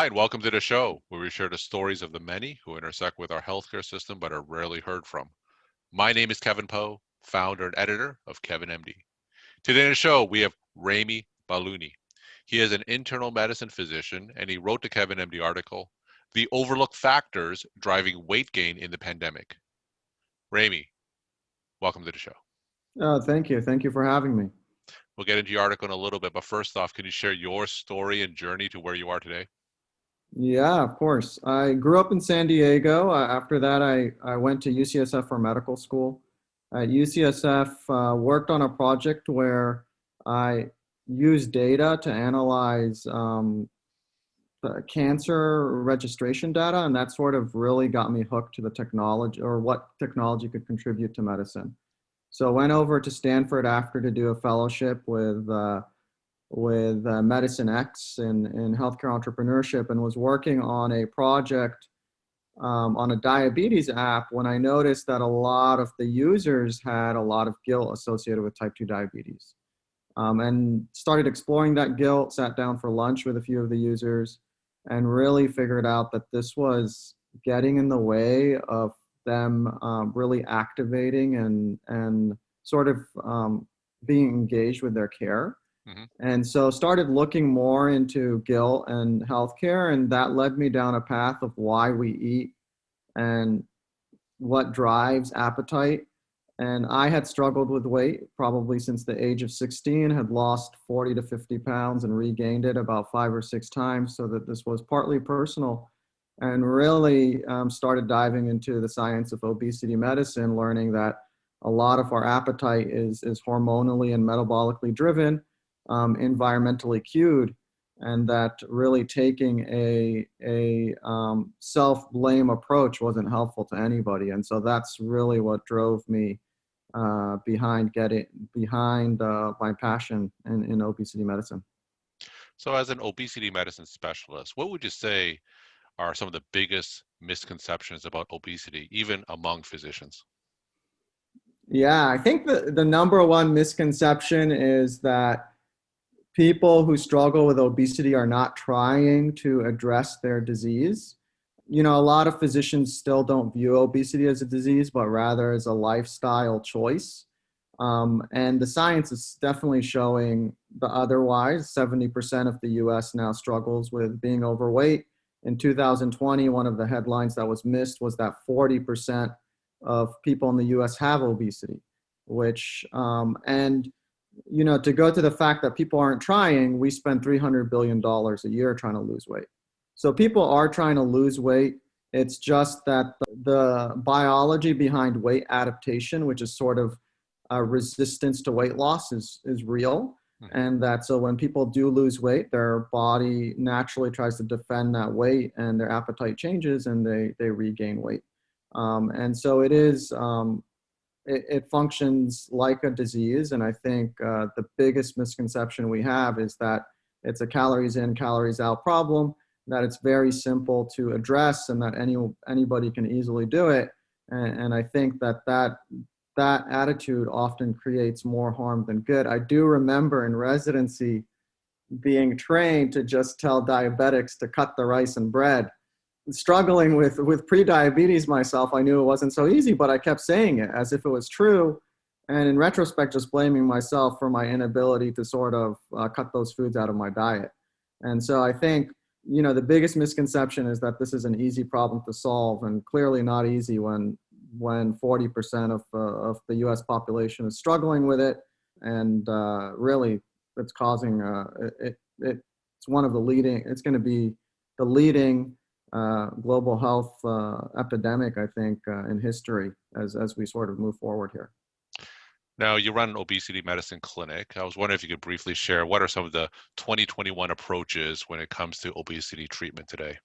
Hi, and welcome to the show, where we share the stories of the many who intersect with our healthcare system but are rarely heard from. My name is Kevin Poe, founder and editor of Kevin MD. Today on the show, we have Rami Bailony. He is an internal medicine physician, and he wrote the Kevin MD article, The Overlooked Factors Driving Weight Gain in the Pandemic. Rami, welcome to the show. Thank you. Thank you for having me. We'll get into your article in a little bit, but first off, can you share your story and journey to where you are today? Yeah, of course. I grew up in San Diego. After that, I went to UCSF for medical school. At UCSF, worked on a project where I used data to analyze the cancer registration data, and that sort of really got me hooked to the technology or what technology could contribute to medicine. So I went over to Stanford after to do a fellowship with Medicine X in healthcare entrepreneurship, and was working on a project on a diabetes app when I noticed that a lot of the users had a lot of guilt associated with type 2 diabetes. And started exploring that guilt, sat down for lunch with a few of the users, and really figured out that this was getting in the way of them really activating and sort of being engaged with their care. Mm-hmm. And so started looking more into guilt and healthcare, and that led me down a path of why we eat and what drives appetite. And I had struggled with weight probably since the age of 16, had lost 40 to 50 pounds and regained it about 5 or 6 times, so that this was partly personal, and really started diving into the science of obesity medicine, learning that a lot of our appetite is hormonally and metabolically driven, environmentally cued, and that really taking a self-blame approach wasn't helpful to anybody. And so that's really what drove me behind my passion in obesity medicine. So, as an obesity medicine specialist, what would you say are some of the biggest misconceptions about obesity, even among physicians? Yeah, I think the number one misconception is that people who struggle with obesity are not trying to address their disease. You know, a lot of physicians still don't view obesity as a disease, but rather as a lifestyle choice. And the science is definitely showing the otherwise. 70% of the US now struggles with being overweight. In 2020, one of the headlines that was missed was that 40% of people in the US have obesity, which, and you know, to go to the fact that people aren't trying, we spend $300 billion a year trying to lose weight. So people are trying to lose weight. It's just that the biology behind weight adaptation, which is sort of a resistance to weight loss, is real. Mm-hmm. And that so when people do lose weight, their body naturally tries to defend that weight, and their appetite changes and they regain weight. And so it is, it functions like a disease. And I think the biggest misconception we have is that it's a calories in, calories out problem, that it's very simple to address, and that anybody can easily do it. And I think that attitude often creates more harm than good. I do remember in residency being trained to just tell diabetics to cut the rice and bread. Struggling with pre-diabetes myself, I knew it wasn't so easy, but I kept saying it as if it was true. And in retrospect, just blaming myself for my inability to sort of cut those foods out of my diet. And so I think, you know, the biggest misconception is that this is an easy problem to solve, and clearly not easy when 40% of the US population is struggling with it. And really, it's causing, it's one of the leading, it's going to be the leading global health epidemic, I think, in history as we sort of move forward here. Now, you run an obesity medicine clinic. I was wondering if you could briefly share what are some of the 2021 approaches when it comes to obesity treatment today?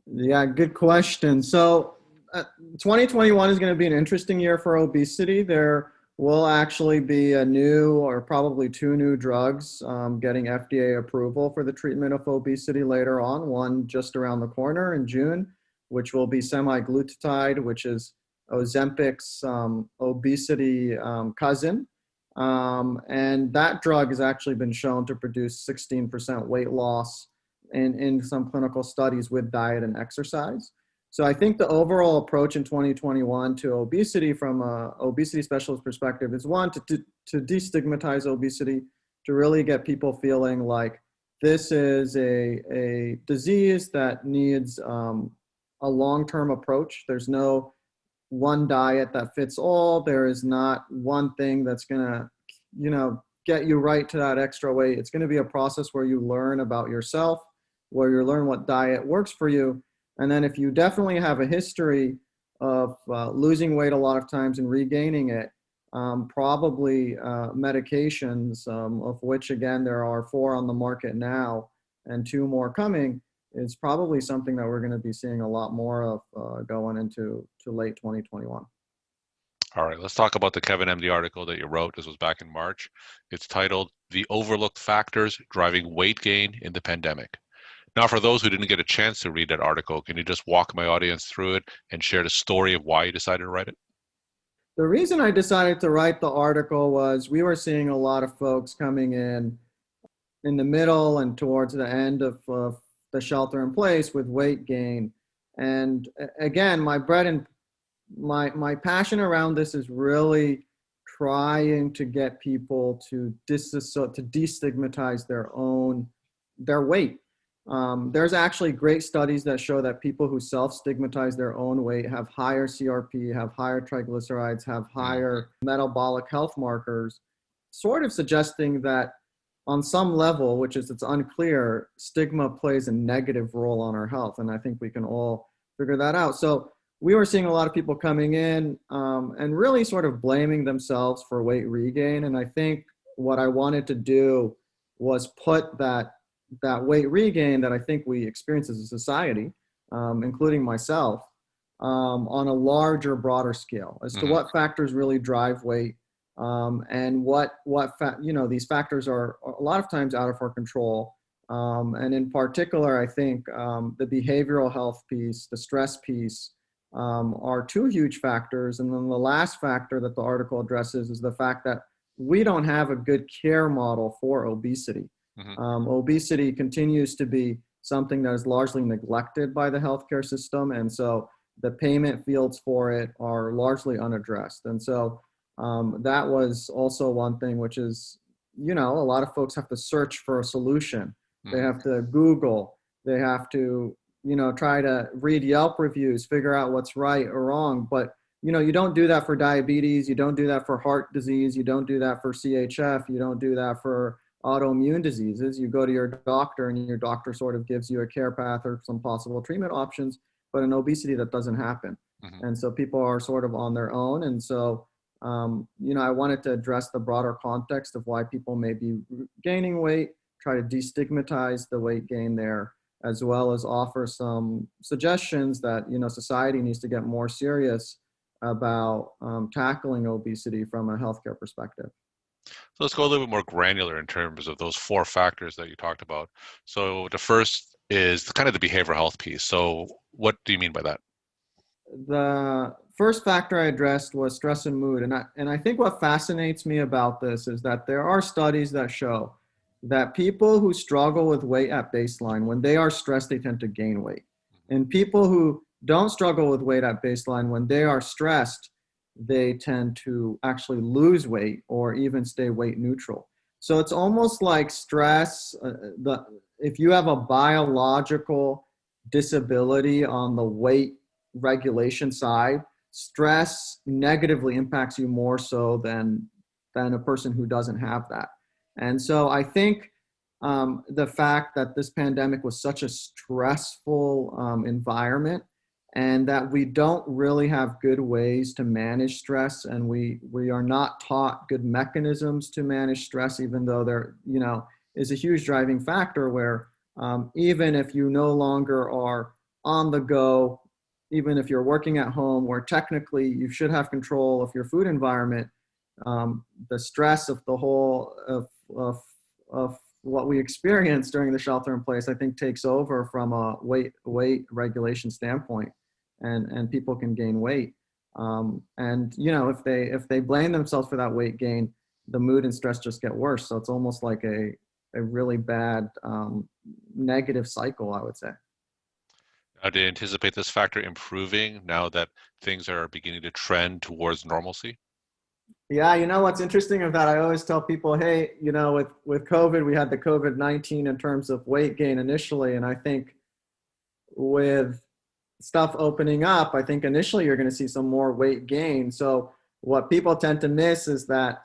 Yeah, good question. So 2021 is going to be an interesting year for obesity. There will actually be a new, or probably two new drugs getting FDA approval for the treatment of obesity later on. One just around the corner in June, which will be semaglutide, which is Ozempic's obesity cousin. And that drug has actually been shown to produce 16% weight loss in some clinical studies with diet and exercise. So I think the overall approach in 2021 to obesity from a obesity specialist perspective is one, to destigmatize obesity, to really get people feeling like this is a disease that needs a long-term approach. There's no one diet that fits all. There is not one thing that's going to, get you right to that extra weight. It's going to be a process where you learn about yourself, where you learn what diet works for you. And then if you definitely have a history of losing weight a lot of times and regaining it, probably medications, of which again, there are 4 on the market now and 2 more coming, is probably something that we're going to be seeing a lot more of going into late 2021. All right, let's talk about the Kevin MD article that you wrote. This was back in March. It's titled The Overlooked Factors Driving Weight Gain in the Pandemic. Now, for those who didn't get a chance to read that article, can you just walk my audience through it and share the story of why you decided to write it? The reason I decided to write the article was we were seeing a lot of folks coming in the middle and towards the end of the shelter in place with weight gain. And again, my passion around this is really trying to get people to destigmatize their weight. There's actually great studies that show that people who self-stigmatize their own weight have higher CRP, have higher triglycerides, have higher metabolic health markers, sort of suggesting that on some level, it's unclear, stigma plays a negative role on our health. And I think we can all figure that out. So we were seeing a lot of people coming in and really sort of blaming themselves for weight regain. And I think what I wanted to do was put that weight regain that I think we experience as a society, including myself, on a larger, broader scale as to what factors really drive weight, and these factors are a lot of times out of our control. And in particular, I think the behavioral health piece, the stress piece, are 2 huge factors. And then the last factor that the article addresses is the fact that we don't have a good care model for obesity. Obesity continues to be something that is largely neglected by the healthcare system. And so the payment fields for it are largely unaddressed. And so that was also one thing, which is, a lot of folks have to search for a solution. They have to Google, they have to, try to read Yelp reviews, figure out what's right or wrong. But, you don't do that for diabetes. You don't do that for heart disease. You don't do that for CHF. You don't do that for autoimmune diseases. You go to your doctor and your doctor sort of gives you a care path or some possible treatment options, but in obesity that doesn't happen. And so people are sort of on their own. And so, I wanted to address the broader context of why people may be gaining weight, try to destigmatize the weight gain there, as well as offer some suggestions that, society needs to get more serious about tackling obesity from a healthcare perspective. So let's go a little bit more granular in terms of those 4 factors that you talked about. So the first is kind of the behavioral health piece. So what do you mean by that? The first factor I addressed was stress and mood. And I think what fascinates me about this is that there are studies that show that people who struggle with weight at baseline, when they are stressed, they tend to gain weight. And people who don't struggle with weight at baseline, when they are stressed, they tend to actually lose weight or even stay weight neutral. So it's almost like stress, if you have a biological disability on the weight regulation side, stress negatively impacts you more so than a person who doesn't have that. And so I think the fact that this pandemic was such a stressful environment, and that we don't really have good ways to manage stress, and we are not taught good mechanisms to manage stress, even though there is a huge driving factor where even if you no longer are on the go, even if you're working at home, where technically you should have control of your food environment, the stress of the whole of what we experienced during the shelter in place, I think, takes over from a weight regulation standpoint, and people can gain weight. And if they blame themselves for that weight gain, the mood and stress just get worse. So it's almost like a really bad negative cycle, I would say. Now, do you anticipate this factor improving now that things are beginning to trend towards normalcy? Yeah, you know what's interesting of that? I always tell people, hey, you know, with COVID, we had the COVID-19 in terms of weight gain initially, and I think with stuff opening up, I think initially you're going to see some more weight gain. So what people tend to miss is that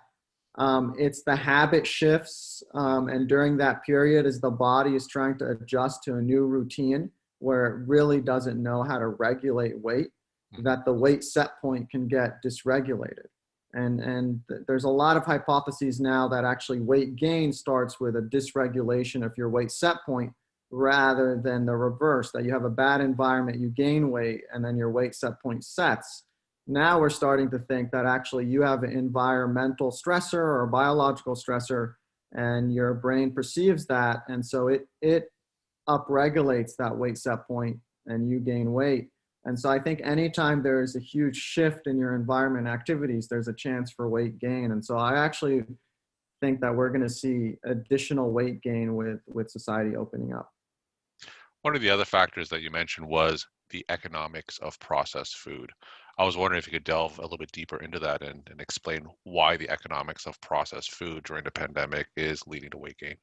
it's the habit shifts, and during that period, as the body is trying to adjust to a new routine where it really doesn't know how to regulate weight, Mhm. that the weight set point can get dysregulated. And there's a lot of hypotheses now that actually weight gain starts with a dysregulation of your weight set point rather than the reverse, that you have a bad environment, you gain weight, and then your weight set point sets. Now we're starting to think that actually you have an environmental stressor or a biological stressor, and your brain perceives that, and so it upregulates that weight set point and you gain weight. And so I think anytime there's a huge shift in your environment activities, there's a chance for weight gain. And so I actually think that we're going to see additional weight gain with society opening up. One of the other factors that you mentioned was the economics of processed food. I was wondering if you could delve a little bit deeper into that and explain why the economics of processed food during the pandemic is leading to weight gain.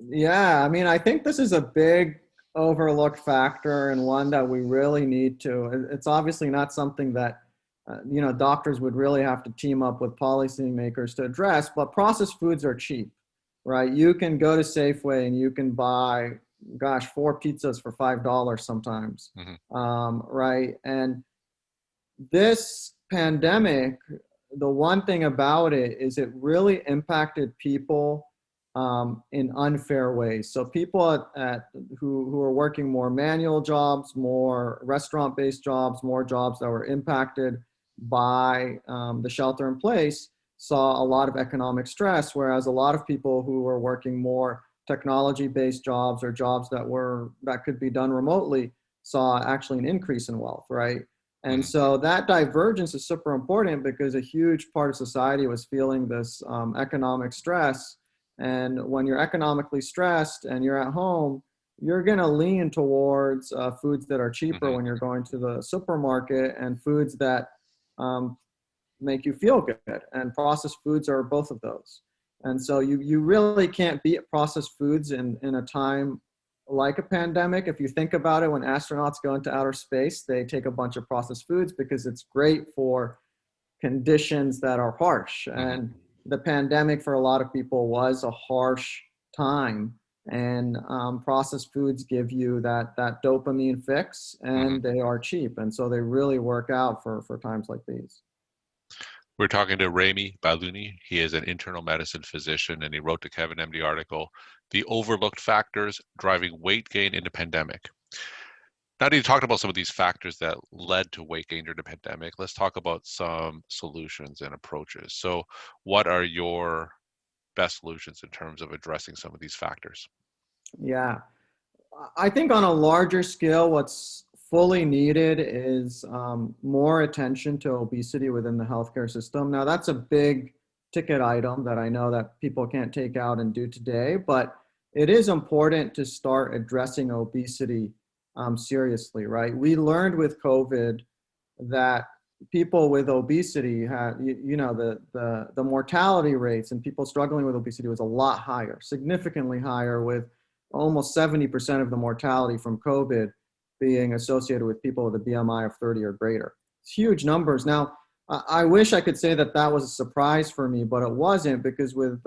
Yeah, I mean, I think this is a big overlooked factor and one that we really need to. It's obviously not something that you know, doctors would really have to team up with policymakers to address. But processed foods are cheap, right? You can go to Safeway and you can buy, gosh, 4 pizzas for $5 sometimes, Hmm. right? And this pandemic, the one thing about it is it really impacted people in unfair ways. So people who are working more manual jobs, more restaurant-based jobs, more jobs that were impacted by the shelter in place saw a lot of economic stress, whereas a lot of people who were working more technology-based jobs or jobs that could be done remotely saw actually an increase in wealth, right? And Hmm. so that divergence is super important because a huge part of society was feeling this economic stress. And when you're economically stressed and you're at home, you're going to lean towards foods that are cheaper Hmm. when you're going to the supermarket and foods that um, make you feel good. And processed foods are both of those. And so you really can't beat processed foods in a time like a pandemic. If you think about it, when astronauts go into outer space, they take a bunch of processed foods because it's great for conditions that are harsh. Hmm. And the pandemic for a lot of people was a harsh time. And processed foods give you that dopamine fix, Hmm. and they are cheap. And so they really work out for times like these. We're talking to Rami Bailony. He is an internal medicine physician, and he wrote the Kevin MD article, "The Overlooked Factors Driving Weight Gain in the Pandemic." Now that you talked about some of these factors that led to weight gain during the pandemic, let's talk about some solutions and approaches. So, what are your best solutions in terms of addressing some of these factors? Yeah. I think on a larger scale, what's fully needed is more attention to obesity within the healthcare system. Now, that's a big ticket item that I know that people can't take out and do today, but it is important to start addressing obesity seriously, right? We learned with COVID that people with obesity had, you know, the mortality rates and people struggling with obesity was a lot higher, significantly higher, with almost 70% of the mortality from COVID being associated with people with a BMI of 30 or greater. It's huge numbers. Now, I wish I could say that that was a surprise for me, but it wasn't, because with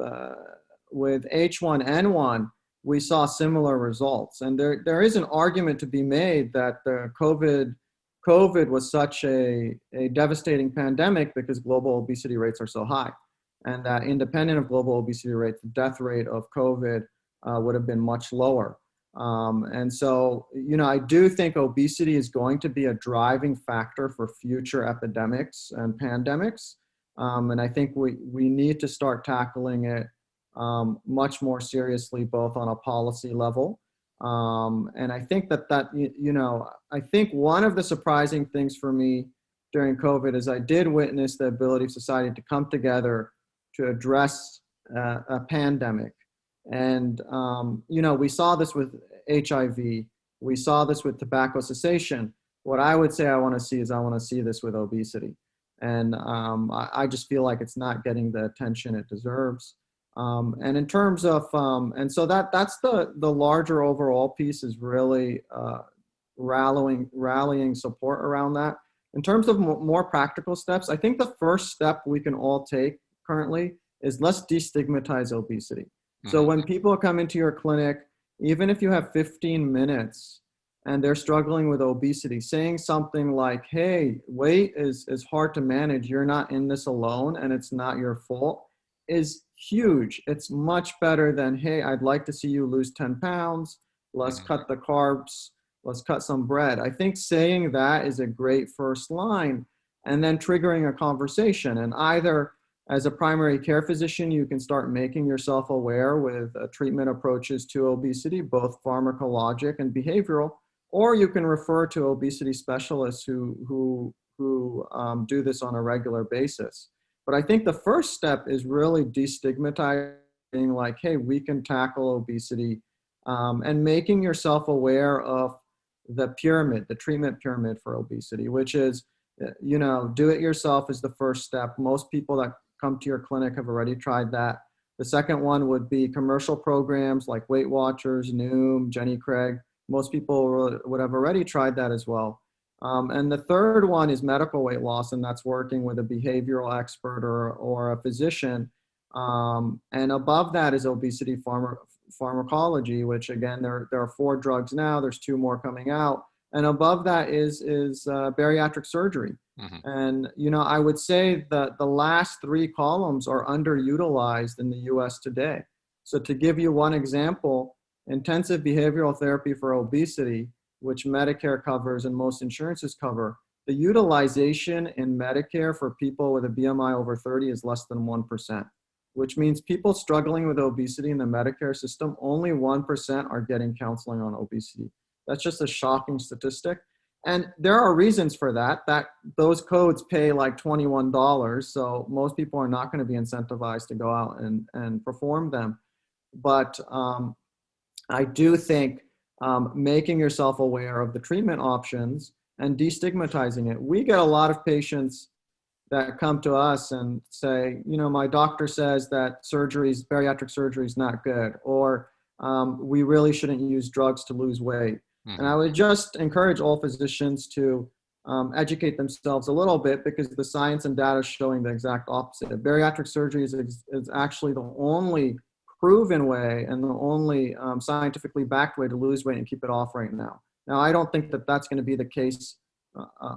H1N1, we saw similar results. And there is an argument to be made that the COVID was such a devastating pandemic because global obesity rates are so high. And that independent of global obesity rates, the death rate of COVID would have been much lower. And so, you know, I do think obesity is going to be a driving factor for future epidemics and pandemics. And I think we need to start tackling it much more seriously, both on a policy level. And I think you know, I think one of the surprising things for me during COVID is I did witness the ability of society to come together to address a pandemic. And, we saw this with HIV. We saw this with tobacco cessation. What I would say I want to see is I want to see this with obesity. And I just feel like it's not getting the attention it deserves. And in terms of, and so that's the larger overall piece is really rallying support around that. In terms of more practical steps, I think the first step we can all take currently is let's destigmatize obesity. So Hmm. when people come into your clinic, even if you have 15 minutes and they're struggling with obesity, saying something like, hey, weight is hard to manage, you're not in this alone and it's not your fault, is huge. It's much better than, hey, I'd like to see you lose 10 pounds, let's Hmm. cut the carbs, let's cut some bread. I think saying that is a great first line, and then triggering a conversation. And either as a primary care physician, you can start making yourself aware with treatment approaches to obesity, both pharmacologic and behavioral, or you can refer to obesity specialists who do this on a regular basis. But I think the first step is really destigmatizing, like, hey, we can tackle obesity, and making yourself aware of the pyramid, the treatment pyramid for obesity, which is, do it yourself is the first step. Most people that come to your clinic have already tried that. The second one would be commercial programs like Weight Watchers, Noom, Jenny Craig. Most people would have already tried that as well. And the third one is medical weight loss, and that's working with a behavioral expert or a physician. And above that is obesity pharmacology, which again, there are 4 drugs now, there's 2 more coming out. And above that is bariatric surgery. Hmm. And, I would say that the last 3 columns are underutilized in the US today. So to give you one example, intensive behavioral therapy for obesity, which Medicare covers and most insurances cover, the utilization in Medicare for people with a BMI over 30 is less than 1%, which means people struggling with obesity in the Medicare system, only 1% are getting counseling on obesity. That's just a shocking statistic. And there are reasons for that those codes pay like $21. So most people are not going to be incentivized to go out and perform them. But I do think making yourself aware of the treatment options and destigmatizing it. We get a lot of patients that come to us and say, my doctor says that bariatric surgery is not good, or we really shouldn't use drugs to lose weight. And Hmm. I would just encourage all physicians to educate themselves a little bit, because the science and data is showing the exact opposite. Bariatric surgery is actually the only proven way and the only scientifically backed way to lose weight and keep it off right now. Now, I don't think that that's going to be the case uh,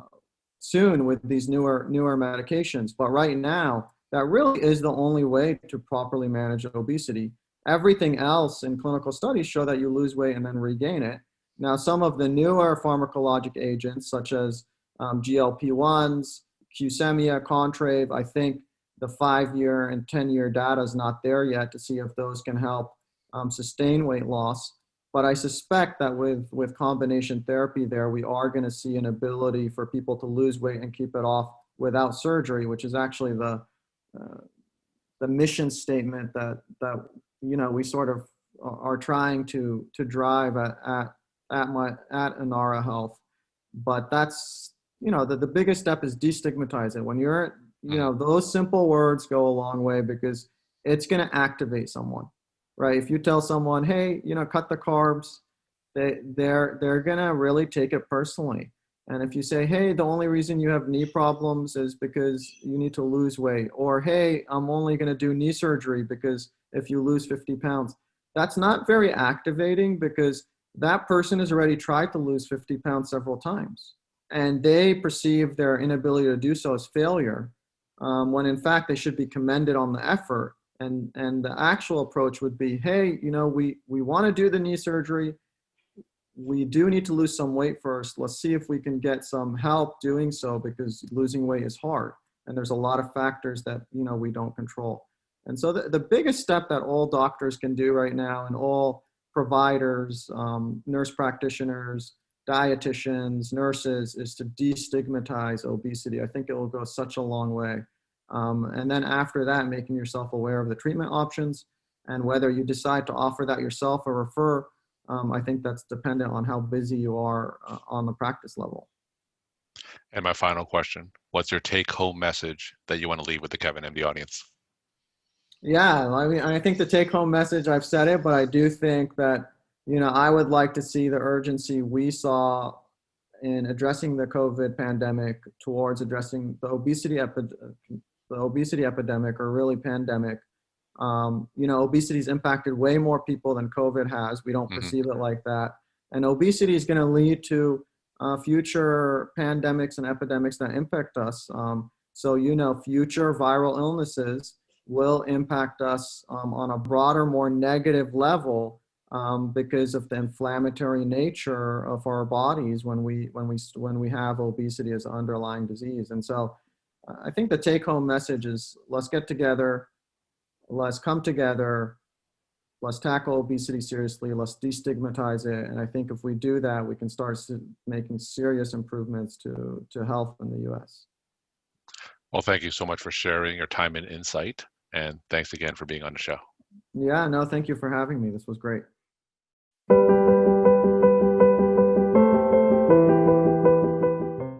soon with these newer medications, but right now, that really is the only way to properly manage obesity. Everything else in clinical studies show that you lose weight and then regain it. Now, some of the newer pharmacologic agents, such as GLP-1s, Qsemia, Contrave, I think the 5-year and 10-year data is not there yet to see if those can help sustain weight loss. But I suspect that with combination therapy there, we are going to see an ability for people to lose weight and keep it off without surgery, which is actually the mission statement that we sort of are trying to drive at Inara Health. But that's, the biggest step is destigmatize it. When you're, Hmm. those simple words go a long way, because it's going to activate someone, right? If you tell someone, hey, cut the carbs, they're going to really take it personally. And if you say, hey, the only reason you have knee problems is because you need to lose weight, or hey, I'm only going to do knee surgery because if you lose 50 pounds, that's not very activating, because that person has already tried to lose 50 pounds several times. And they perceive their inability to do so as failure, when in fact they should be commended on the effort. And the actual approach would be, hey, we want to do the knee surgery. We do need to lose some weight first. Let's see if we can get some help doing so, because losing weight is hard. And there's a lot of factors that, we don't control. And so the biggest step that all doctors can do right now, and all providers, nurse practitioners, dietitians, nurses, is to destigmatize obesity. I think it will go such a long way. And then after that, making yourself aware of the treatment options. And whether you decide to offer that yourself or refer, I think that's dependent on how busy you are on the practice level. And my final question, what's your take-home message that you want to leave with the Kevin MD audience? Yeah, I mean, I think the take-home message, I've said it, but I do think that, I would like to see the urgency we saw in addressing the COVID pandemic towards addressing the obesity epidemic, or really pandemic. Obesity has impacted way more people than COVID has. We don't Hmm. perceive it like that. And obesity is going to lead to future pandemics and epidemics that impact us. So, future viral illnesses will impact us on a broader, more negative level, because of the inflammatory nature of our bodies when we have obesity as an underlying disease. And so, I think the take-home message is, let's get together, let's come together, let's tackle obesity seriously, let's destigmatize it. And I think if we do that, we can start making serious improvements to health in the US. Well, thank you so much for sharing your time and insight. And thanks again for being on the show. Yeah, no, thank you for having me. This was great.